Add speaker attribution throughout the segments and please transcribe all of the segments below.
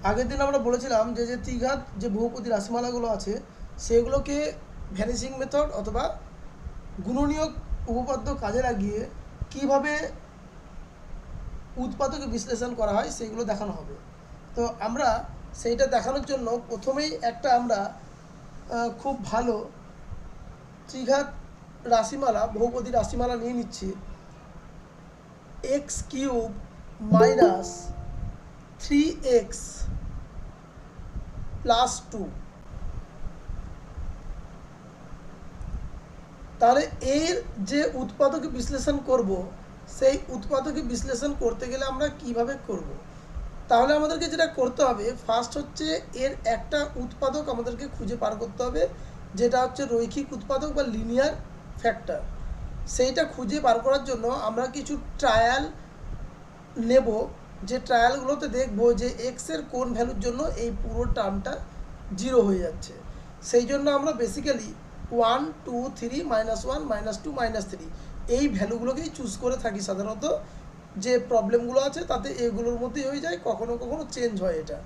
Speaker 1: আগের দিন আমরা বলেছিলাম যে যে ত্রিঘাত যে বহুপদী রাশিমালাগুলো আছে সেগুলোকে ভ্যানিশিং মেথড অথবা গুণনীয়ক উপপাদ্য কাজে লাগিয়ে কিভাবে উৎপাদকে বিশ্লেষণ করা হয় সেগুলো দেখানো হবে। তো আমরা সেইটা দেখানোর জন্য প্রথমেই একটা আমরা খুব ভালো ত্রিঘাত রাশিমালা বহুপদী রাশিমালা নিয়ে নিচ্ছি। X cube minus 3x plus 2। তাহলে এর যে উৎপাদকে বিশ্লেষণ করব সেই উৎপাদকে বিশ্লেষণ করতে গেলে আমরা কিভাবে করব, তাহলে আমাদেরকে যেটা করতে হবে ফার্স্ট হচ্ছে এর একটা উৎপাদক আমাদেরকে খুঁজে বার করতে হবে, যেটা হচ্ছে রৈখিক উৎপাদক বা লিনিয়ার ফ্যাক্টর। সেইটা খুঁজে বার করার জন্য আমরা কিছু ট্রায়াল নেব, যে ট্রায়ালগুলোতে দেখব যে এক্সের কোন ভ্যালুর জন্য এই পুরো টার্মটা জিরো হয়ে যাচ্ছে। সেই জন্য আমরা বেসিক্যালি 1 2 3 -1 -2 -3 এই ভ্যালুগুলোকেই চুজ করে থাকি সাধারণত। যে প্রবলেমগুলো আছে তাতে এগুলোর মধ্যেই হয়ে যায়, কখনো কখনো চেঞ্জ হয়। এটা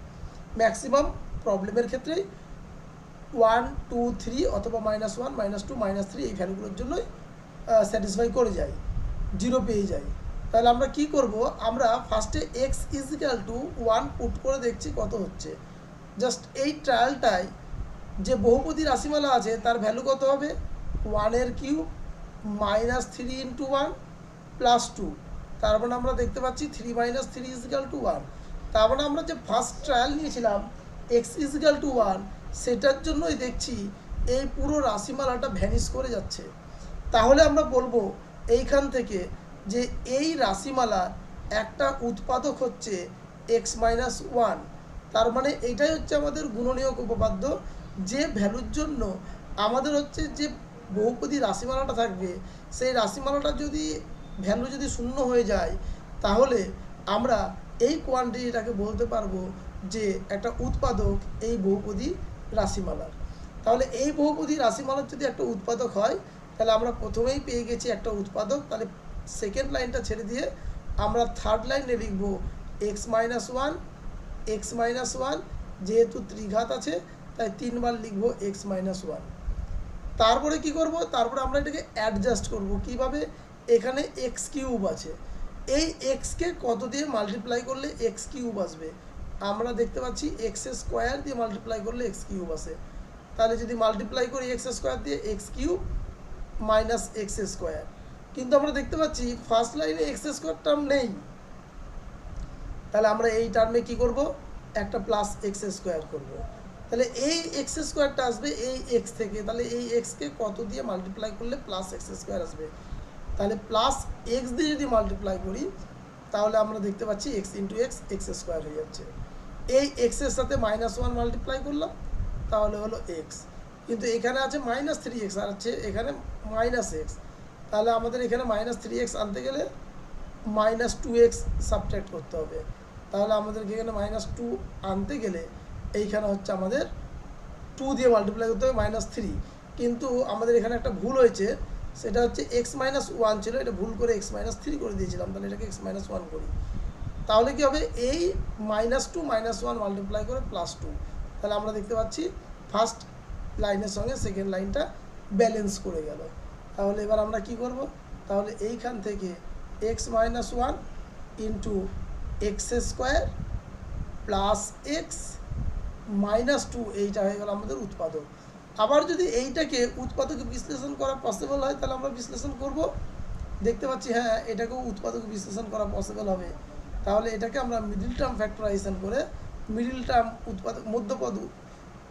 Speaker 1: ম্যাক্সিমাম প্রবলেমের ক্ষেত্রেই 1 2 3 অথবা -1 -2 -3 এই ভ্যালুগুলোর জন্যই স্যাটিসফাই করে যায়, জিরো পেয়ে যায়। তাহলে আমরা কি করব, আমরা ফার্স্টে x = 1 পুট করে দেখছি কত হচ্ছে। জাস্ট এই ট্রায়ালটাই যে বহুপদী রাশিমালা আছে তার ভ্যালু কত হবে, 1 এর কিউব -3 × 1 প্লাস 2। তার মানে আমরা দেখতে পাচ্ছি 3 - 3 = 1। তার মানে আমরা যে ফার্স্ট ট্রায়াল নিয়েছিলাম x = 1 সেটার জন্যই দেখছি এই পুরো রাশিমালাটা ভ্যানিশ করে যাচ্ছে। তাহলে আমরা বলবো এইখান থেকে যে এই রাশিমালার একটা উৎপাদক হচ্ছে x - 1। তার মানে এইটাই হচ্ছে আমাদের গুণনীয়ক উপপাদ্য, যে ভ্যালুর জন্য আমাদের হচ্ছে যে বহুপদী রাশিমালাটা থাকবে সেই রাশিমালাটা যদি ভ্যালু যদি শূন্য হয়ে যায় তাহলে আমরা এই কোয়ান্টিটিটাকে বলতে পারবো যে একটা উৎপাদক এই বহুপদী রাশিমালার। তাহলে এই বহুপদী রাশিমালার যদি একটা উৎপাদক হয় তাহলে আমরা প্রথমেই পেয়ে গেছি একটা উৎপাদক। তাহলে সেকেন্ড লাইনটা ছেড়ে দিয়ে আমরা থার্ড লাইনে লিখব x - 1 x - 1, যেহেতু ত্রিঘাত আছে তাই 3 বার লিখব x - 1। তারপরে কি করব, তারপরে আমরা এটাকে অ্যাডজাস্ট করব কিভাবে, এখানে এক্স কিউব আছে, এই এক্সকে কত দিয়ে মাল্টিপ্লাই করলে এক্স কিউব আসবে, আমরা দেখতে পাচ্ছি এক্স স্কোয়ার দিয়ে মাল্টিপ্লাই করলে এক্স কিউব আসে। তাহলে যদি মাল্টিপ্লাই করি এক্স স্কোয়ার দিয়ে x cube minus x square, কিন্তু আমরা দেখতে পাচ্ছি ফার্স্ট লাইনে এক্স স্কোয়ার টার্ম নেই। তাহলে আমরা এই টার্মে কি করব, একটা প্লাস এক্স স্কোয়ার করব। তাহলে এই এক্স স্কোয়ারটা আসবে এই এক্স থেকে, তাহলে এই এক্সকে কত দিয়ে মাল্টিপ্লাই করলে প্লাস এক্স স্কোয়ার আসবে, তাহলে প্লাস এক্স দিয়ে যদি মাল্টিপ্লাই করি তাহলে আমরা দেখতে পাচ্ছি x into x x square হয়ে যাচ্ছে। এই এক্সের সাথে -1 মাল্টিপ্লাই করলাম তাহলে হলো এক্স, কিন্তু এখানে আছে -3x আর আছে এখানে -x। তাহলে আমাদের এখানে -3x আনতে গেলে -2x সাবট্রাক্ট করতে হবে। তাহলে আমাদেরকে এখানে -2 আনতে গেলে এইখানে হচ্ছে আমাদের 2 দিয়ে মাল্টিপ্লাই করতে হবে -3। কিন্তু আমাদের এখানে একটা ভুল হয়েছে, সেটা হচ্ছে x - 1 ছিল, এটা ভুল করে x - 3 করে দিয়েছিলাম। তাহলে এটাকে x - 1 করি, তাহলে কি হবে, এই -2 -1 মাল্টিপ্লাই করে +2। তাহলে আমরা দেখতে পাচ্ছি ফার্স্ট লাইনের সঙ্গে সেকেন্ড লাইনটা ব্যালেন্স করে গেল। তাহলে এবার আমরা কি করব, তাহলে এইখান থেকে x - 1 into x square plus x -2 এইটা হয়ে গেল আমাদের উৎপাদক। আবার যদি এইটাকে উৎপাদকে বিশ্লেষণ করা পসিবল হয় তাহলে আমরা বিশ্লেষণ করব, দেখতে পাচ্ছি হ্যাঁ এটাকেও উৎপাদকে বিশ্লেষণ করা পসিবল হবে। তাহলে এটাকে আমরা মিডিল টার্ম ফ্যাক্টরাইজেশন করে মিডিল টার্ম উৎপাদক মধ্যপদ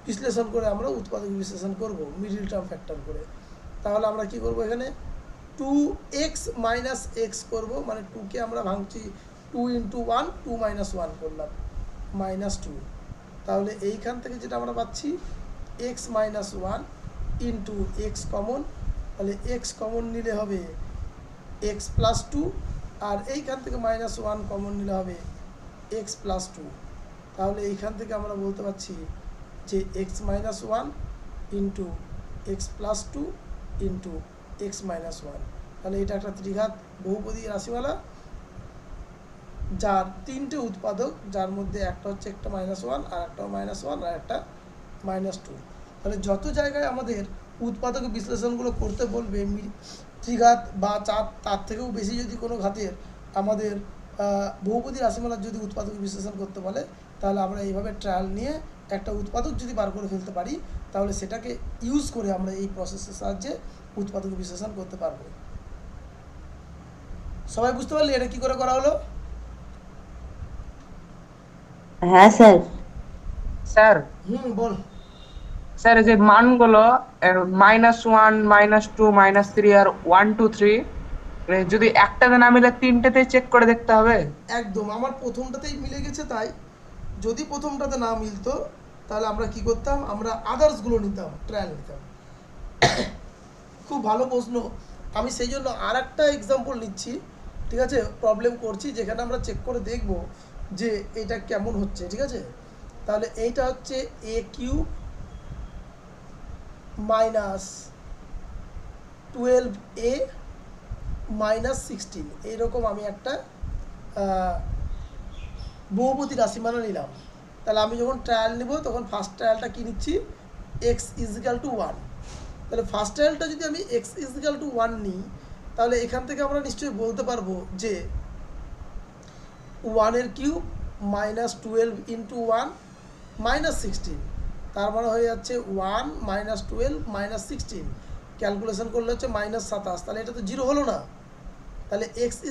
Speaker 1: বিশ্লেষণ করে আমরা উৎপাদক বিশ্লেষণ করব মিডিল টার্ম ফ্যাক্টর করে। তাহলে আমরা কি করব, এখানে 2x - x করব, মানে 2কে আমরা ভাঙছি 2 × 1 2 - 1 করলাম -2। তাহলে এইখান থেকে যেটা আমরা পাচ্ছি x - 1 ইন্টু এক্স কমন, তাহলে এক্স কমন নিলে হবে x + 2, আর এইখান থেকে -1 কমন নিলে হবে x + 2। তাহলে এইখান থেকে আমরা বলতে পারছি যে x - 1 into x + 2 into x - 1। তাহলে এটা একটা ত্রিঘাত বহুপদী রাশিমালা। যার তিনটে উৎপাদক, যার মধ্যে একটা হচ্ছে একটা -1, আর একটা -1, আর একটা -2। তাহলে যত জায়গায় আমাদের উৎপাদক বিশ্লেষণগুলো করতে বলবে, ত্রিঘাত বা চার, তার থেকেও বেশি যদি কোনো ঘাতের আমাদের বহুপদী রাশিমালার যদি উৎপাদক বিশ্লেষণ করতে বলে, তাহলে আমরা এইভাবে ট্রায়াল নিয়ে একটা উৎপাদক যদি বার করে ফেলতে পারি, তাহলে সেটাকে ইউজ করে আমরা এই প্রসেসের সাহায্যে উৎপাদক বিশ্লেষণ করতে পারবো। সবাই বুঝতে পারলি এটা কি করে করা হলো?
Speaker 2: হ্যাঁ স্যার।
Speaker 3: স্যার
Speaker 1: বল।
Speaker 3: স্যার এই যে মানগুলো -1, -2, -3 আর 1, 2, 3 যদি একটাতে না মিলে তিনটেতে চেক করে দেখতে হবে।
Speaker 1: একদম, আমার প্রথমটাতেই মিলে গেছে, তাই যদি প্রথমটাতে না মিলতো তাহলে আমরা কি করতাম, আমরা আদার্সগুলো নিতাম, ট্রায়াল নিতাম। খুব ভালো প্রশ্ন। আমি সেই জন্য আর একটা এক্সাম্পল নিচ্ছি, ঠিক আছে, প্রবলেম করছি যেখানে আমরা চেক করে দেখব যে এটা কেমন হচ্ছে, ঠিক আছে। তাহলে এইটা হচ্ছে a³ -12a -16, এইরকম আমি একটা বহুপদী রাশিমালা নিলাম। তাহলে আমি যখন ট্রায়াল নিব তখন ফার্স্ট ট্রায়ালটা কি নিচ্ছি, x = 1। তাহলে ফার্স্ট ট্রায়ালটা যদি আমি x = 1 নিই, তাহলে এখান থেকে আমরা নিশ্চয়ই বলতে পারবো যে 1 এর কিউব -12 × 1 -16, তার মানে হয়ে যাচ্ছে 1 -12 -16, ক্যালকুলেশন করলে হচ্ছে -27। তাহলে এটা তো 0 হলো না। তাহলে x =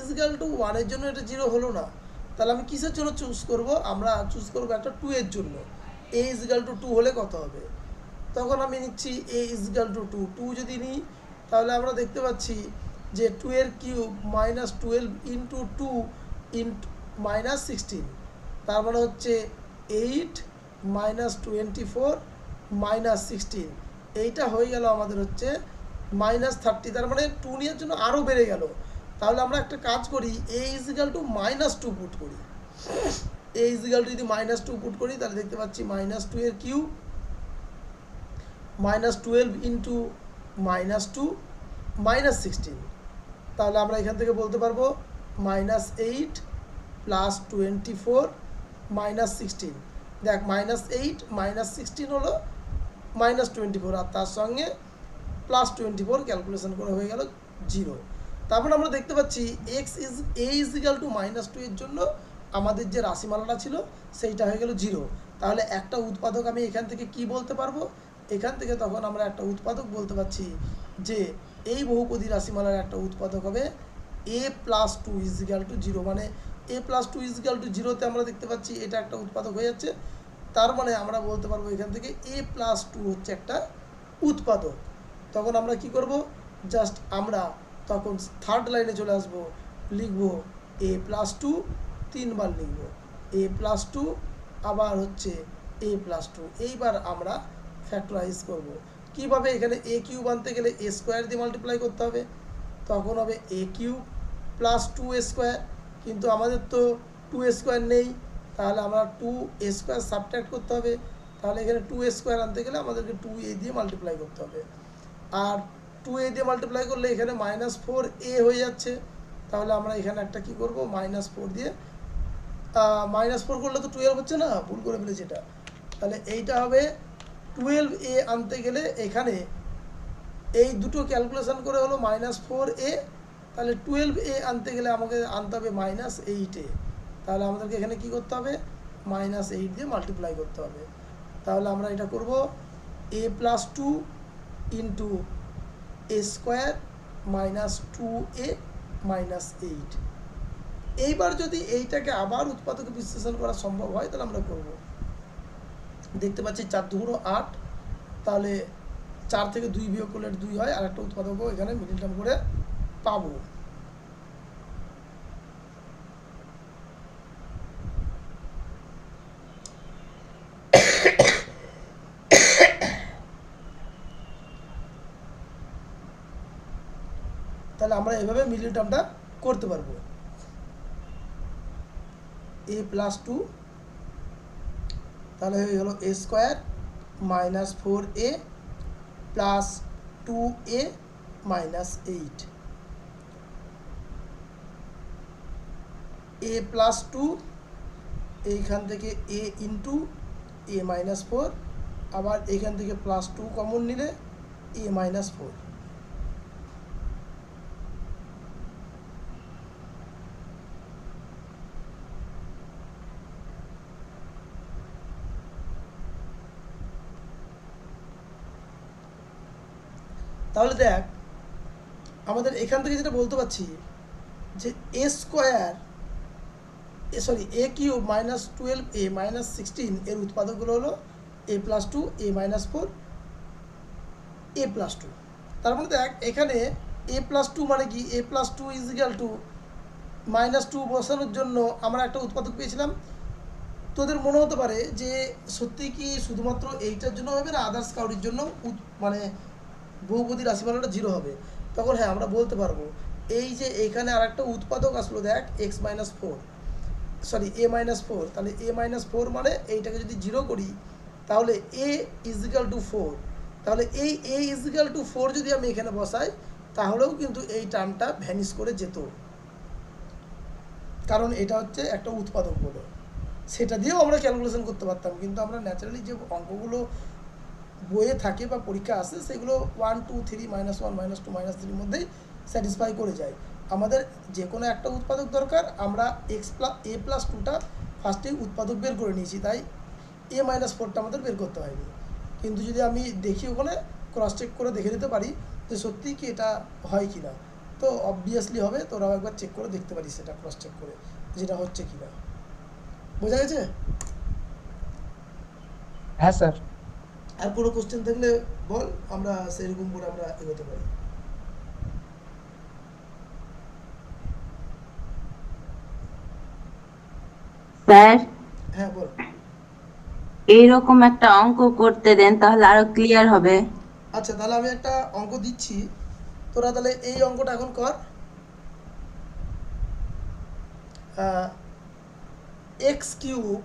Speaker 1: 1 এর জন্য এটা 0 হলো না। তাহলে আমি কিসের জন্য চুজ করব, আমরা চুজ করব একটা 2 এর জন্য। a = 2 হলে কত হবে, তখন আমি নিচ্ছি a = 2। 2 যদি নিই তাহলে আমরা দেখতে পাচ্ছি যে 2 এর কিউব -12 × 2 -16, তার মানে হচ্ছে 8 -24 -16, এইটা হয়ে গেল আমাদের হচ্ছে -30। তার মানে 2 নেওয়ার জন্য আরও বেড়ে গেল। তাহলে আমরা একটা কাজ করি, a = -2 পুট করি। a = যদি -2 পুট করি তাহলে দেখতে পাচ্ছি -2 এর কিউব -12 × -2 -16, তাহলে আমরা এখান থেকে বলতে পারবো -8 + 24 -16। দেখ, -8 -16 হলো -24, আর তার সঙ্গে +24 ক্যালকুলেশন করে হয়ে গেল 0। তারপর আমরা দেখতে পাচ্ছি a = -2 এর জন্য আমাদের যে রাশিমালাটা ছিল সেইটা হয়ে গেল 0। তাহলে একটা উৎপাদক আমি এখান থেকে কি বলতে পারবো, এখান থেকে তখন আমরা একটা উৎপাদক বলতে পারছি যে এই বহুপদী রাশিমালার একটা উৎপাদক হবে a + 2 = 0। মানে a + 2 = 0তে আমরা দেখতে পাচ্ছি এটা একটা উৎপাদক হয়ে যাচ্ছে। তার মানে আমরা বলতে পারবো এখান থেকে a + 2 হচ্ছে একটা উৎপাদক। তখন আমরা কি করব, জাস্ট আমরা তখন থার্ড লাইনে চলে আসব, লিখব a + 2, 3বার লিখব a + 2, আবার হচ্ছে a + 2। এইবার আমরা ফ্যাক্টরাইজ করব কিভাবে, এখানে a³ আনতে গেলে a² দিয়ে মাল্টিপ্লাই করতে হবে, তখন হবে a³ + 2a², কিন্তু আমাদের তো 2a² নেই, তাহলে আমরা 2a² সাবট্রাক্ট করতে হবে। তাহলে এখানে 2a² আনতে গেলে আমাদেরকে 2a দিয়ে মাল্টিপ্লাই করতে হবে, আর 2a দিয়ে মাল্টিপ্লাই করলে এখানে -4a হয়ে যাচ্ছে। তাহলে আমরা এখানে একটা কি করব, -4 দিয়ে -4 করলে তো 12 হচ্ছে না, ভুল করে ফেলেছি এটা। তাহলে এইটা হবে 12a আনতে গেলে এখানে এই দুটো ক্যালকুলেশন করে হলো -4a, তাহলে 12a আনতে গেলে আমাকে আনতে হবে -8a। তাহলে আমাদেরকে এখানে কি করতে হবে, -8 দিয়ে মাল্টিপ্লাই করতে হবে। তাহলে আমরা এটা করব a + 2 × a² -2a -8। এইবার যদি এইটাকে আবার উৎপাদকে বিশ্লেষণ করা সম্ভব হয় তাহলে আমরা করব। দেখতে পাচ্ছি 4 × 2 = 8, তাহলে 4 থেকে 2 বিয়োগ করলে 2 হয়, আর একটা উৎপাদকও এখানে মিডিল টার্ম করে পাবো। তাহলে আমরা এভাবে মিডিল টার্মটা করতে পারবো। a + 2, তাহলে হয়ে গেল a² -4a + 2a -8। এ প্লাস টু, এইখান থেকে এ ইন্টু এ মাইনাস ফোর, আবার এইখান থেকে প্লাস টু কমন নিলে এ মাইনাস ফোর। তাহলে দেখ আমাদের এখান থেকে যেটা বলতে পারছি যে a square sorry a cube minus 12 a minus 16 এর উৎপাদকগুলো হলো a plus two, a minus four, a plus two. তার মানে দেখ এখানে এ প্লাস টু মানে কি, a plus two is equal to minus two বসানোর জন্য আমরা একটা উৎপাদক পেয়েছিলাম। তোদের মনে হতে পারে যে সত্যি কি শুধুমাত্র এইটার জন্য হবে না আদার্স কাউরির জন্য মানে বহুপদী রাশিমালাটা জিরো হবে? তখন হ্যাঁ আমরা বলতে পারবো এই যে এইখানে আর একটা উৎপাদক আসলো দেখ এক্স মাইনাস ফোর, সরি এ মাইনাস ফোর, তাহলে এ মাইনাস ফোর মানে এইটাকে যদি জিরো করি তাহলে এ ইজিক্যাল টু ফোর, তাহলে এই এ ইজিক্যাল টু ফোর যদি আমি এখানে বসাই তাহলেও কিন্তু এই টার্মটা ভ্যানিশ করে যেত, কারণ এটা হচ্ছে একটা উৎপাদক বলে। সেটা দিয়েও আমরা ক্যালকুলেশন করতে পারতাম, কিন্তু আমরা ন্যাচারালি যে অঙ্কগুলো বইয়ে থাকে বা পরীক্ষা আসে সেগুলো 1 2 3 -1 -2 -3 মধ্যেই স্যাটিসফাই করে যায়। আমাদের যে কোনো একটা উৎপাদক দরকার, আমরা এ প্লাস টুটা ফার্স্টেই উৎপাদক বের করে নিয়েছি, তাই এ মাইনাস ফোরটা আমাদের বের করতে হয়নি। কিন্তু যদি আমি দেখি ওখানে ক্রস চেক করে দেখে নিতে পারি যে সত্যিই কি এটা হয় কি না, তো অবভিয়াসলি হবে, তোরাও একবার চেক করে দেখতে পারিস সেটা ক্রস চেক করে যেটা হচ্ছে কি না। বোঝা গেছে?
Speaker 3: হ্যাঁ স্যার।
Speaker 1: আর কোনো কোশ্চেন থাকলে বল, আমরা সেরকম করে আমরা এগোতে পারি।
Speaker 2: স্যার
Speaker 1: হ্যাঁ বল।
Speaker 2: এইরকম একটা অঙ্ক করতে দেন তাহলে আরো ক্লিয়ার হবে।
Speaker 1: আচ্ছা তাহলে আমি একটা অঙ্ক দিচ্ছি, তোরা তাহলে এই অঙ্কটা এখন কর। X cube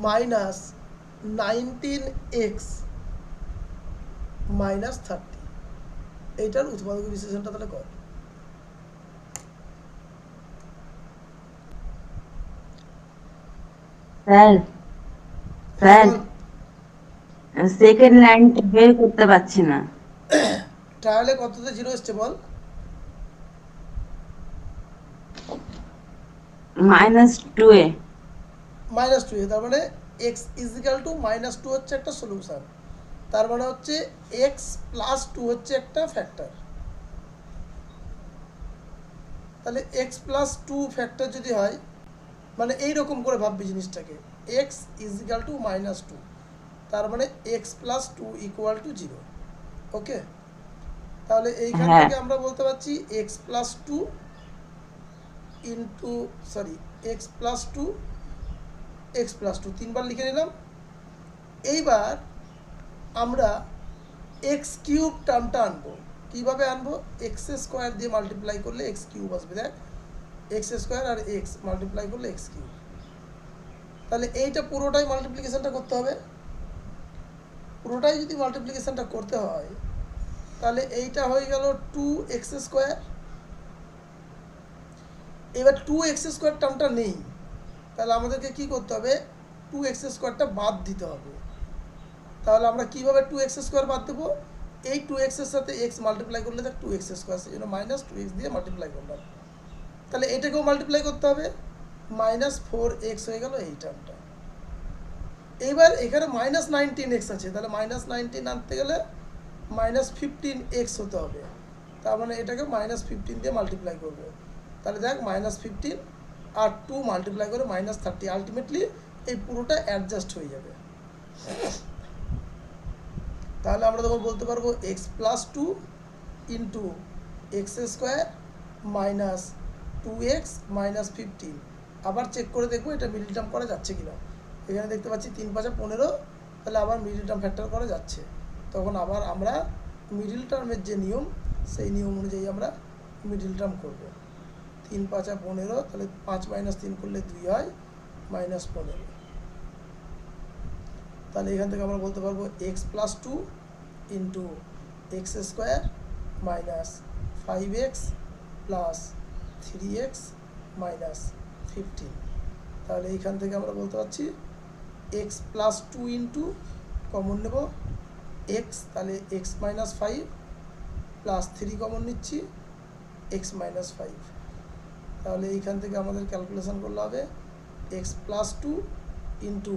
Speaker 1: minus 19x minus 30, এইটার উৎপাদক বিশ্লেষণটা তাহলে কর।
Speaker 2: স্যার স্যার সেকেন্ড লাইনটা বের করতে পারছি না।
Speaker 1: ট্রায়ালে কততে জিরো এসছে বল?
Speaker 2: -2
Speaker 1: মাইনাস টু, তার মানে x is equal to minus two হচ্ছে একটা সলিউশন, তার মানে হচ্ছে এক্স প্লাস টু হচ্ছে একটা ফ্যাক্টর। তাহলে এক্স প্লাস টু ফ্যাক্টর যদি হয়, মানে এইরকম করে ভাববি জিনিসটাকে, x is equal to minus two, তার মানে x plus two equal to zero. Okay, তাহলে এইখান
Speaker 2: হ্যাঁ।
Speaker 1: থেকে আমরা বলতে পারছি x plus two into sorry x plus two, x plus two তিনবার লিখে নিলাম। এইবার আমরা এক্স কিউব টার্মটা আনবো। কীভাবে আনবো? এক্স স্কোয়ার দিয়ে মাল্টিপ্লাই করলে এক্স কিউব আসবে। দেখ এক্স স্কোয়ার আর এক্স মাল্টিপ্লাই করলে এক্স কিউব, তাহলে এইটা পুরোটাই মাল্টিপ্লিকেশনটা করতে হবে। পুরোটাই যদি মাল্টিপ্লিকেশনটা করতে হয় তাহলে এইটা হয়ে গেল 2x স্কোয়ার। এবার 2x স্কোয়ার টার্মটা নেই, তাহলে আমাদেরকে কি করতে হবে? 2x স্কোয়ারটা বাদ দিতে হবে। তাহলে আমরা কিভাবে 2x স্কোয়ার বাদ দেবো? এই 2x এর সাথে x মাল্টিপ্লাই করলে দেখ 2x স্কোয়ার, সেই জন্য মাইনাস 2x দিয়ে মাল্টিপ্লাই করলাম। তাহলে এটাকেও মাল্টিপ্লাই করতে হবে, -4x হয়ে গেল এই টার্মটা। এইবার এখানে -19x আছে, তাহলে -19 আনতে গেলে -15x হতে হবে, তার মানে এটাকে -15 দিয়ে মাল্টিপ্লাই করবে। তাহলে দেখ -15 আর 2 মাল্টিপ্লাই করে -30, আলটিমেটলি এই পুরোটা অ্যাডজাস্ট হয়ে যাবে। তাহলে আমরা তখন বলতে পারবো x plus two into x square minus 2x minus 15। আবার চেক করে দেখবো এটা মিডল টার্ম করা যাচ্ছে কিনা। এখানে দেখতে পাচ্ছি 3 5 15, তাহলে আবার মিডল টার্ম ফ্যাক্টর করা যাচ্ছে। তখন আবার আমরা মিডল টার্মের যে নিয়ম, সেই নিয়ম অনুযায়ী আমরা মিডল টার্ম করব। 3 5 15, তাহলে 5 - 3 করলে 2 হয়, -15। তাহলে এখান থেকে আমরা বলতে পারবো x plus two into x square minus 5x plus 3x minus 15। তাহলে এইখান থেকে আমরা বলতে পারছি এক্স প্লাস 2 ইন্টু কমন নেব এক্স, তাহলে এক্স মাইনাস 5 প্লাস 3 কমন নিচ্ছি এক্স মাইনাস 5। তাহলে এইখান থেকে আমাদের ক্যালকুলেশন করলে হবে x plus 2 into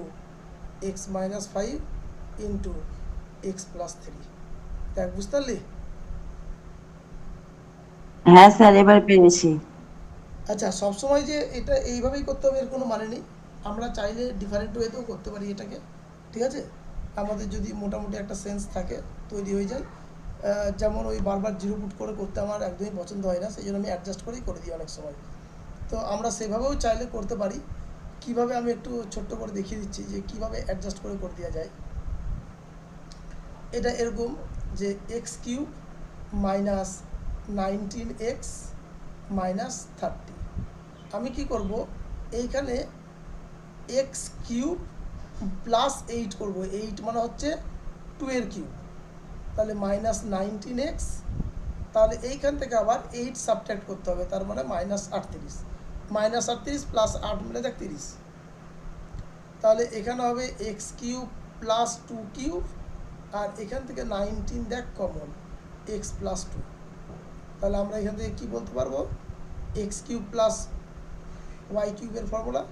Speaker 1: x minus 5 into x plus 3। দেখ বুঝতে পারলি?
Speaker 2: হ্যাঁ স্যার, এবার পেরেছি।
Speaker 1: আচ্ছা, সবসময় যে এটা এইভাবেই করতে হবে এর কোনো মানে নেই, আমরা চাইলে ডিফারেন্ট ওয়েতেও করতে পারি এটাকে, ঠিক আছে? আমাদের যদি মোটামুটি একটা সেন্স থাকে, তৈরি হয়ে যায়। যেমন ওই বারবার জিরো পুট করে করতে আমার একদমই পছন্দ হয় না, সেই জন্য আমি অ্যাডজাস্ট করেই করে দিই অনেক সময়। তো আমরা সেভাবেও চাইলে করতে পারি। কিভাবে আমি একটু ছোট্ট করে দেখিয়ে দিচ্ছি যে কিভাবে অ্যাডজাস্ট করে দেওয়া যায়। এটা এরকম যে x cube minus 19x minus 30। আমি কি করব, এইখানে এক্স কিউব প্লাস 8 করব, 8 মানে হচ্ছে 2 এর কিউব, তাহলে মাইনাস 19x। তাহলে এইখান থেকে আবার 8 সাবট্রাক্ট করতে হবে, তার মানে মাইনাস 38। মাইনাস 38 প্লাস 8 মিলে দেখ 30। তাহলে এখানে হবে এক্স কিউব প্লাস 2 কিউব, আর এখান থেকে 19 দেখ কমন, এক্স প্লাস 2। তাহলে আমরা এখান থেকে কী বলতে পারবো, এক্স কিউব প্লাস ওয়াই কিউবের formula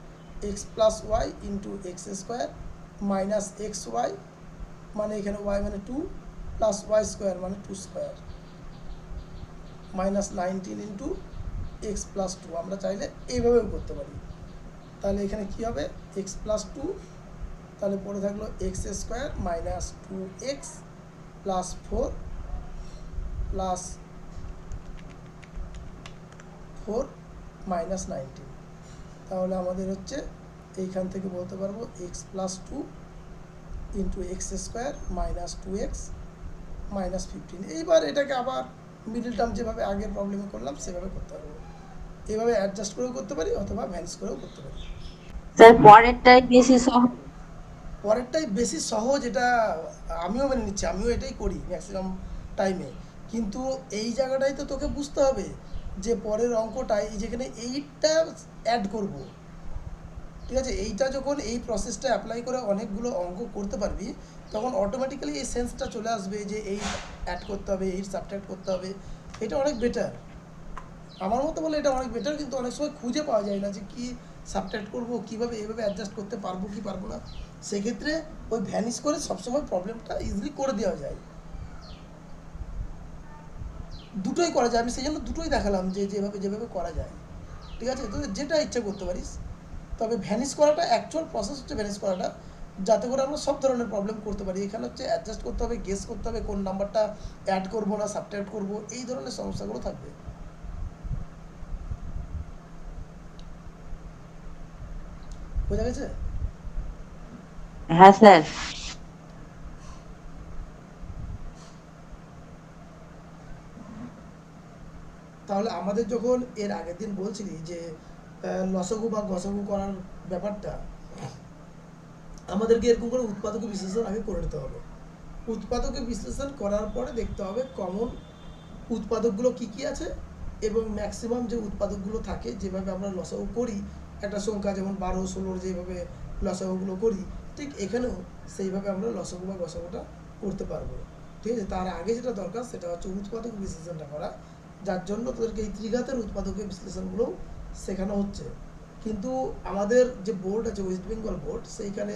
Speaker 1: x plus y into x square minus x y, মানে এখানে ওয়াই মানে 2 প্লাস ওয়াই স্কোয়ার মানে 2 square minus 19 into x plus 2। আমরা চাইলে এইভাবেও করতে পারি। তাহলে এখানে কী হবে, এক্স প্লাস 2, তাহলে পড়ে থাকলো x square minus 2x plus 4 plus 4 minus 19। তাহলে আমাদের হচ্ছে এইখান থেকে বলতে পারবো x plus 2 into x square minus 2x minus 15। এইবার এটাকে আবার মিডল টার্ম যেভাবে আগের প্রবলেমে করলাম সেভাবে করতে পারবো। এইভাবে অ্যাডজাস্ট করেও করতে পারি অথবা ভ্যানিশ করেও করতে পারি।
Speaker 2: স্যার পরেরটাই বেশি সহজ।
Speaker 1: পরেরটাই বেশি সহজ, এটা আমিও মেনে নিচ্ছি, আমিও এটাই করি ম্যাক্সিমাম টাইমে। কিন্তু এই জায়গাটাই তো তোকে বুঝতে হবে যে পরের অঙ্কটায় যেখানে 8টা অ্যাড করব, ঠিক আছে? এইটা যখন এই প্রসেসটা অ্যাপ্লাই করে অনেকগুলো অঙ্ক করতে পারবি, তখন অটোমেটিক্যালি এই সেন্সটা চলে আসবে যে এই অ্যাড করতে হবে, এই সাবট্রাক্ট করতে হবে। এটা অনেক বেটার, আমার মতো বলে এটা অনেক বেটার। কিন্তু অনেক সময় খুঁজে পাওয়া যায় না যে কি সাবট্রাক্ট করব, কীভাবে এভাবে অ্যাডজাস্ট করতে পারবো কি পারবো না। সেক্ষেত্রে ওই ভ্যানিশ করে সবসময় প্রবলেমটা ইজিলি করে দেওয়া যায়। দুটোই করা যায়, আমি সেই জন্য দুটোই দেখালাম যে যেভাবে করা যায়, ঠিক আছে? তো যেটা ইচ্ছা করতে পারিস, তবে ভ্যানিশ করাটা অ্যাকচুয়াল প্রসেস হচ্ছে ভ্যানিশ করাটা, যাতে করে আমরা সব ধরনের প্রবলেম করতে পারি। এখানে হচ্ছে অ্যাডজাস্ট করতে হবে, গেস করতে হবে কোন নাম্বারটা অ্যাড করবো না সাবট্রাক্ট করবো, এই ধরনের সমস্যাগুলো থাকবে। বোঝা গেছে?
Speaker 2: হ্যাঁ স্যার।
Speaker 1: তাহলে আমাদের যখন এর আগের দিন বলছিলি যে লসাগু বা গসাগু করার ব্যাপারটা, আমাদেরকে এরকম করে উৎপাদক বিশ্লেষণ আগে করে নিতে হবে। উৎপাদকে বিশ্লেষণ করার পরে দেখতে হবে কমন উৎপাদকগুলো কি কি আছে, এবং ম্যাক্সিমাম যে উৎপাদকগুলো থাকে, যেভাবে আমরা লসাগু করি একটা সংখ্যা যেমন 12, 16 যেভাবে লসাগুগুলো করি, ঠিক এখানেও সেইভাবে আমরা লসাগু বা গসাগুটা করতে পারবো, ঠিক আছে? তার আগে যেটা দরকার সেটা হচ্ছে উৎপাদক বিশ্লেষণটা করা, যার জন্য তোদেরকে এই ত্রিঘাতের উৎপাদকের বিশ্লেষণগুলো শেখানো হচ্ছে। কিন্তু আমাদের যে বোর্ড আছে ওয়েস্ট বেঙ্গল বোর্ড, সেইখানে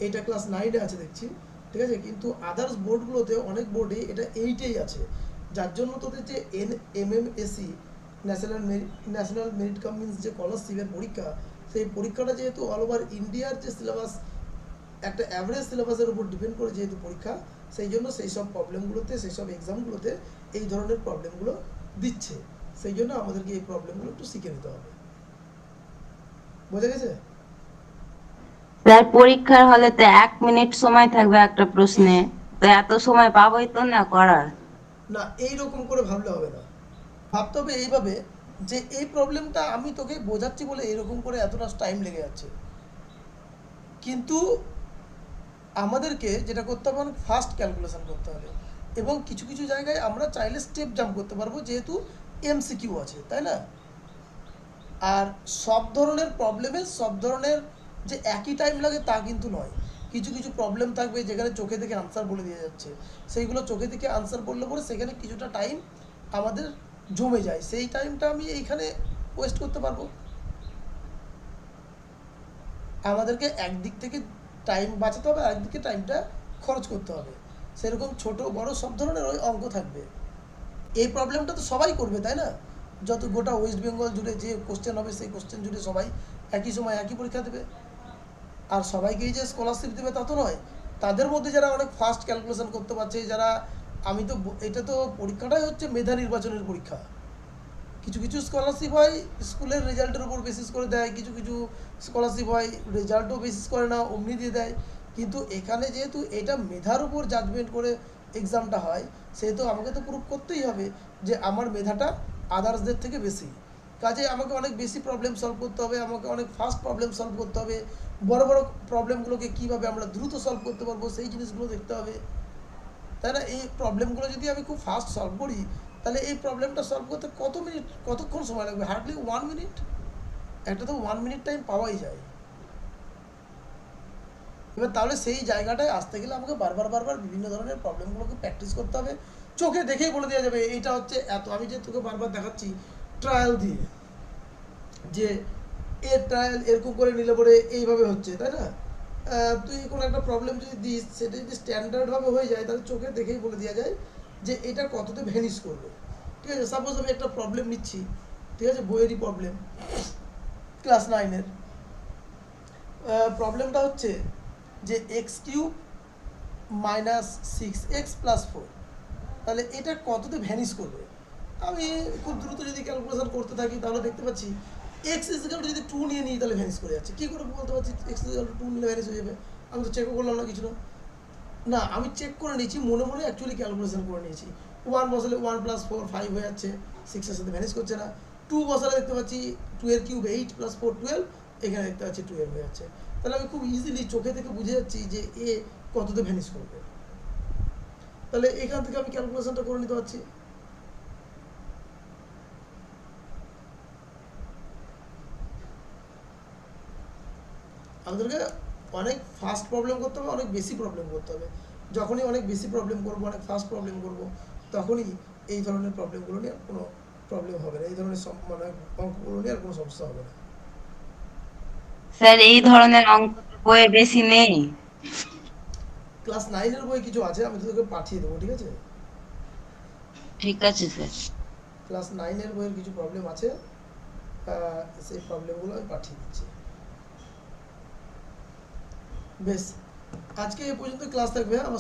Speaker 1: এইটা ক্লাস 9-এ আছে দেখছি, ঠিক আছে? কিন্তু আদার্স বোর্ডগুলোতে অনেক বোর্ডে এটা 8-এই আছে, যার জন্য তোদের যে NMMSE national merit cum means যে স্কলারশিপের পরীক্ষা, সেই পরীক্ষাটা যেহেতু অল ওভার ইন্ডিয়ার যে সিলেবাস, একটা অ্যাভারেজ সিলেবাসের উপর ডিপেন্ড করে যেহেতু পরীক্ষা, সেই জন্য সেই সব প্রবলেমগুলোতে, সেই সব এক্সামগুলোতে এই ধরনের প্রবলেমগুলো দিচ্ছে। সেই জন্য আমাদেরকে এই প্রবলেমগুলো একটু শিখে নিতে হবে। বোঝা গেছে?
Speaker 2: স্যার পরীক্ষার হলে তো 1 মিনিট সময় থাকবে একটা প্রশ্নে, তো এত সময় পাবোই তো না করার?
Speaker 1: না, এইরকম করে ভাবলে হবে না, ভাবতে হবে এইভাবে যে এই প্রবলেমটা আমি তোকে বোঝাচ্ছি বলে এরকম করে এতটা টাইম লেগে যাচ্ছে। কিন্তু আমাদেরকে যেটা করতে হবে, অনেক ফাস্ট ক্যালকুলেশন করতে হবে, এবং কিছু কিছু জায়গায় আমরা চাইলে স্টেপ জাম্প করতে পারবো, যেহেতু MCQ আছে, তাই না? আর সব ধরনের প্রবলেমে সব ধরনের যে একই টাইম লাগে তা কিন্তু নয়। কিছু কিছু প্রবলেম থাকবে যেখানে চোখে দেখে আনসার বলে দিয়ে যাচ্ছে, সেইগুলো চোখে দেখে আনসার বললে পরে সেখানে কিছুটা টাইম আমাদের জমে যায়, সেই টাইমটা আমি এইখানে ওয়েস্ট করতে পারবো। আমাদেরকে একদিক থেকে টাইম বাঁচাতে হবে, আরেকদিকে টাইমটা খরচ করতে হবে। সেরকম ছোট বড় সব ধরনের ওই অঙ্ক থাকবে। এই প্রবলেমটা তো সবাই করবে, তাই না? যত গোটা ওয়েস্ট বেঙ্গল জুড়ে যে কোশ্চেন হবে সেই কোশ্চেন জুড়ে সবাই একই সময় একই পরীক্ষা দেবে। আর সবাইকেই যে স্কলারশিপ দেবে তা তো নয়। তাদের মধ্যে যারা অনেক ফাস্ট ক্যালকুলেশন করতে পারছে, যারা আমি তো এটা তো পরীক্ষাটাই হচ্ছে মেধা নির্বাচনের পরীক্ষা। কিছু কিছু স্কলারশিপ হয় স্কুলের রেজাল্টের উপর বেসিস করে দেয়, কিছু কিছু স্কলারশিপ হয় রেজাল্টও বেসিস করে না, অমনি দিয়ে দেয়। কিন্তু এখানে যেহেতু এটা মেধার উপর জাজমেন্ট করে এক্সামটা হয়, সেহেতু আমাকে তো প্রুভ করতেই হবে যে আমার মেধাটা আদার্সদের থেকে বেশি। কাজে আমাকে অনেক বেশি প্রবলেম সলভ করতে হবে, আমাকে অনেক ফাস্ট প্রবলেম সলভ করতে হবে। বড় বড় প্রবলেমগুলোকে কীভাবে আমরা দ্রুত সলভ করতে পারবো সেই জিনিসগুলো দেখতে হবে, তাই না? এই প্রবলেমগুলো যদি আমি খুব ফাস্ট সলভ করি, তাহলে এই প্রবলেমটা সলভ করতে কতক্ষণ সময় লাগবে? Hardly 1 minute. একটা তো 1 মিনিট টাইম পাওয়াই যায়। এবার তাহলে সেই জায়গাটায় আসতে গেলে আমাকে বারবার বিভিন্ন ধরনের প্রবলেমগুলোকে প্র্যাকটিস করতে হবে। চোখে দেখেই বলে দেওয়া যাবে এইটা হচ্ছে এত। আমি যে তোকে বারবার দেখাচ্ছি ট্রায়াল দিয়ে যে এর ট্রায়াল এরকম করে নিলে পরে এইভাবে হচ্ছে, তাই না? তুই কোনো একটা প্রবলেম যদি দিস, সেটা যদি স্ট্যান্ডার্ডভাবে হয়ে যায়, তাহলে চোখে দেখেই বলে দেওয়া যায় যে এটা কততে ভ্যানিশ করবে। ঠিক আছে, সাপোজ আমি একটা প্রবলেম নিচ্ছি, ঠিক আছে, বইয়েরই প্রবলেম, ক্লাস 9-এর প্রবলেমটা হচ্ছে যে x³ - 6x + 4, তাহলে এটা কততে ভ্যানিশ করবে। আমি খুব দ্রুত যদি ক্যালকুলেশন করতে থাকি তাহলে দেখতে পাচ্ছি x যদি 2 নিয়ে নিই তাহলে ভ্যানিশ করে যাচ্ছে। কী করে বলতে পারছি x 2 নিলে ভ্যানিশ হয়ে যাবে? আমি তো চেকও করলাম না কিছু না, আমি চেক করে নিয়েছি মনে মনে, অ্যাকচুয়ালি ক্যালকুলেশন করে নিয়েছি। 1 বসালে 1 + 4 5 হয়ে যাচ্ছে, 6 এর সাথে ভ্যানিশ করছে না। 2 বসালে দেখতে পাচ্ছি 2 এর কিউব 8 + 4 12, এখানে দেখতে পাচ্ছি 12 হয়ে যাচ্ছে। তাহলে আমি খুব ইজিলি চোখে থেকে বুঝে যাচ্ছি যে এ কততে ভ্যানিশ করবে। তাহলে এখান থেকে আমি ক্যালকুলেশনটা করে নিতে পারছি। আমাদেরকে অনেক ফাস্ট প্রবলেম করতে হবে, অনেক বেশি প্রবলেম করতে হবে। যখনই অনেক বেশি প্রবলেম করব, অনেক ফাস্ট প্রবলেম করব, তখনই এই ধরনের প্রবলেমগুলো নিয়ে কোনো প্রবলেম হবে না, এই ধরনের মানে অঙ্কগুলো নিয়ে আর কোনো সমস্যা হবে না।
Speaker 2: স্যার এই ধরনের অঙ্ক বইয়ে বেশি নেই।
Speaker 1: ক্লাস 9-এর বই কিছু আছে, আমি তোকে পাঠিয়ে দেবো, ঠিক আছে?
Speaker 2: ঠিক আছে স্যার।
Speaker 1: ক্লাস 9-এর বইয়ের কিছু প্রবলেম আছে, সেই প্রবলেমগুলো আমি পাঠিয়ে দিচ্ছি। বেশ, আজকে এ পর্যন্ত ক্লাস থাকবে। আমার